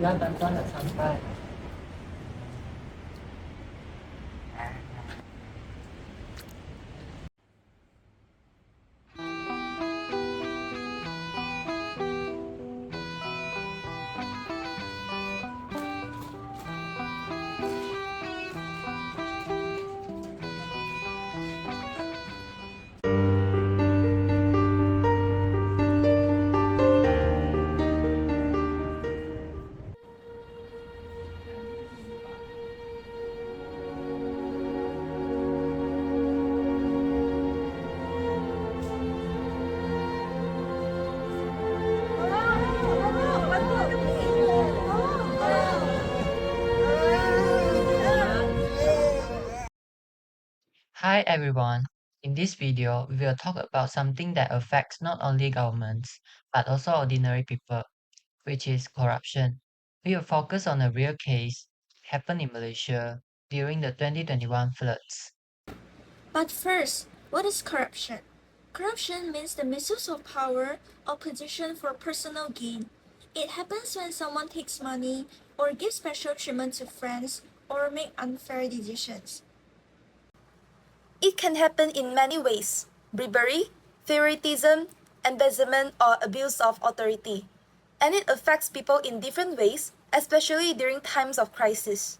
要短短的参拜。Hi everyone. In this video, we will talk about something that affects not only governments, but also ordinary people, which is corruption. We will focus on a real case happened in Malaysia during the 2021 floods. But first, what is corruption? Corruption means the misuse of power or position for personal gain. It happens when someone takes money or gives special treatment to friends or make unfair decisions. It can happen in many ways: bribery, favoritism, embezzlement, or abuse of authority. And it affects people in different ways, especially during times of crisis.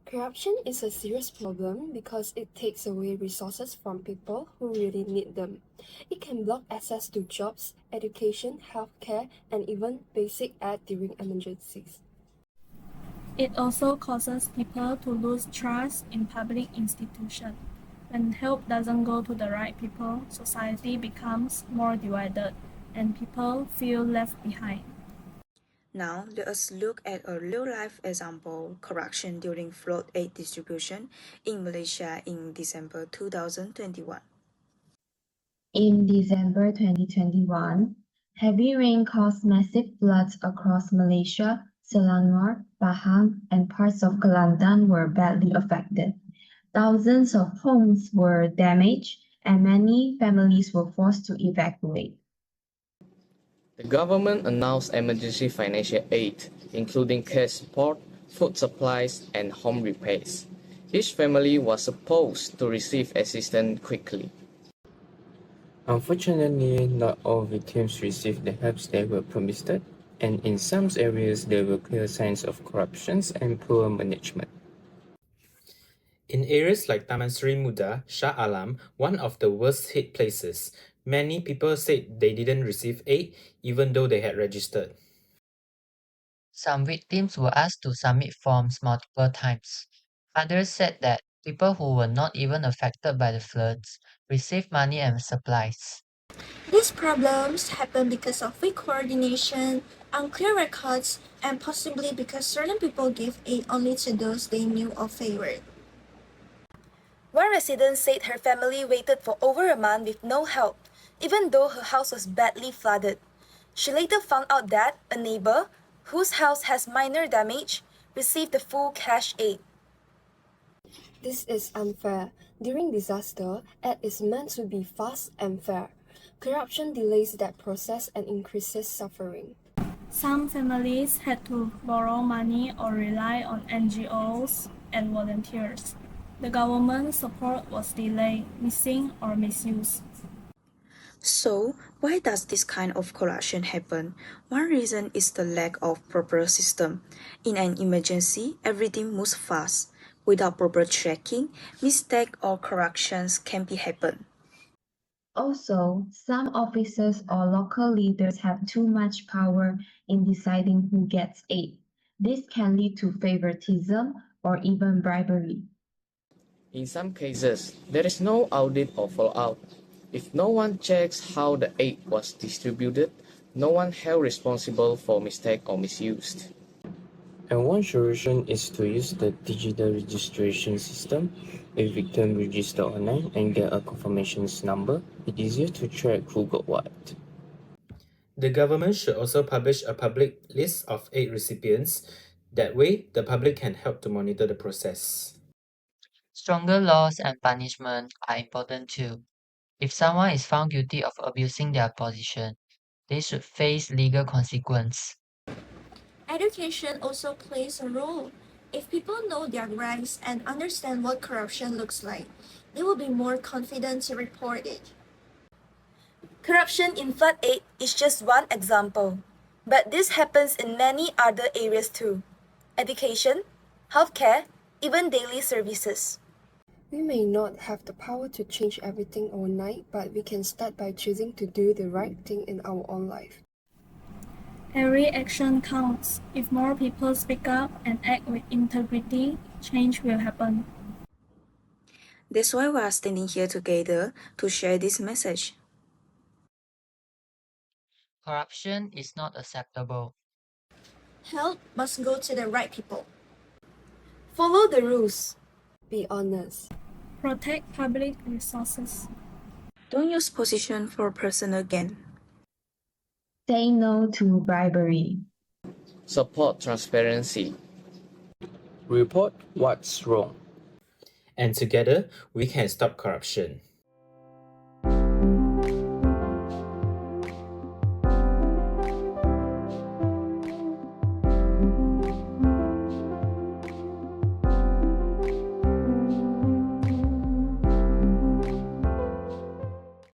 Corruption is a serious problem because it takes away resources from people who really need them. It can block access to jobs, education, healthcare, and even basic aid during emergencies. It also causes people to lose trust in public institutions. When help doesn't go to the right people, society becomes more divided and people feel left behind. Now, let us look at a real-life example: corruption during flood aid distribution in Malaysia in December 2021. In December 2021, heavy rain caused massive floods across Malaysia. Selangor, Pahang, and parts of Kelantan were badly affected. Thousands of homes were damaged, and many families were forced to evacuate. The government announced emergency financial aid, including cash support, food supplies, and home repairs. Each family was supposed to receive assistance quickly. Unfortunately, not all victims received the help they were promised, and in some areas there were clear signs of corruption and poor management. In areas like Taman Sri Muda, Shah Alam, one of the worst hit places, many people said they didn't receive aid even though they had registered. Some victims were asked to submit forms multiple times. Others said that people who were not even affected by the floods received money and supplies. These problems happen because of weak coordination, unclear records, and possibly because certain people gave aid only to those they knew or favored. One resident said her family waited for over a month with no help, even though her house was badly flooded. She later found out that a neighbor, whose house has minor damage, received the full cash aid. This is unfair. During disaster, aid is meant to be fast and fair. Corruption delays that process and increases suffering. Some families had to borrow money or rely on NGOs and volunteers. The government support was delayed, missing, or misused. So, why does this kind of corruption happen? One reason is the lack of proper system. In an emergency, everything moves fast. Without proper tracking, mistake or corruptions can be happen. Also, some officers or local leaders have too much power in deciding who gets aid. This can lead to favoritism or even bribery. In some cases, there is no audit or follow-up. If no one checks how the aid was distributed, no one held responsible for mistake or misuse. And one solution is to use the digital registration system. If victims register online and get a confirmation number, it's easier to track who got what. The government should also publish a public list of aid recipients. That way, the public can help to monitor the process. Stronger laws and punishment are important too. If someone is found guilty of abusing their position, they should face legal consequence. Education also plays a role. If people know their rights and understand what corruption looks like, they will be more confident to report it. Corruption in flood aid is just one example, but this happens in many other areas too. Education, healthcare, even daily services. We may not have the power to change everything overnight, but we can start by choosing to do the right thing in our own life. Every action counts. If more people speak up and act with integrity, change will happen. That's why we are standing here together to share this message. Corruption is not acceptable. Help must go to the right people. Follow the rules. Be honest. Protect public resources. Don't use position for personal gain. Say no to bribery. Support transparency. Report what's wrong. And together, we can stop corruption.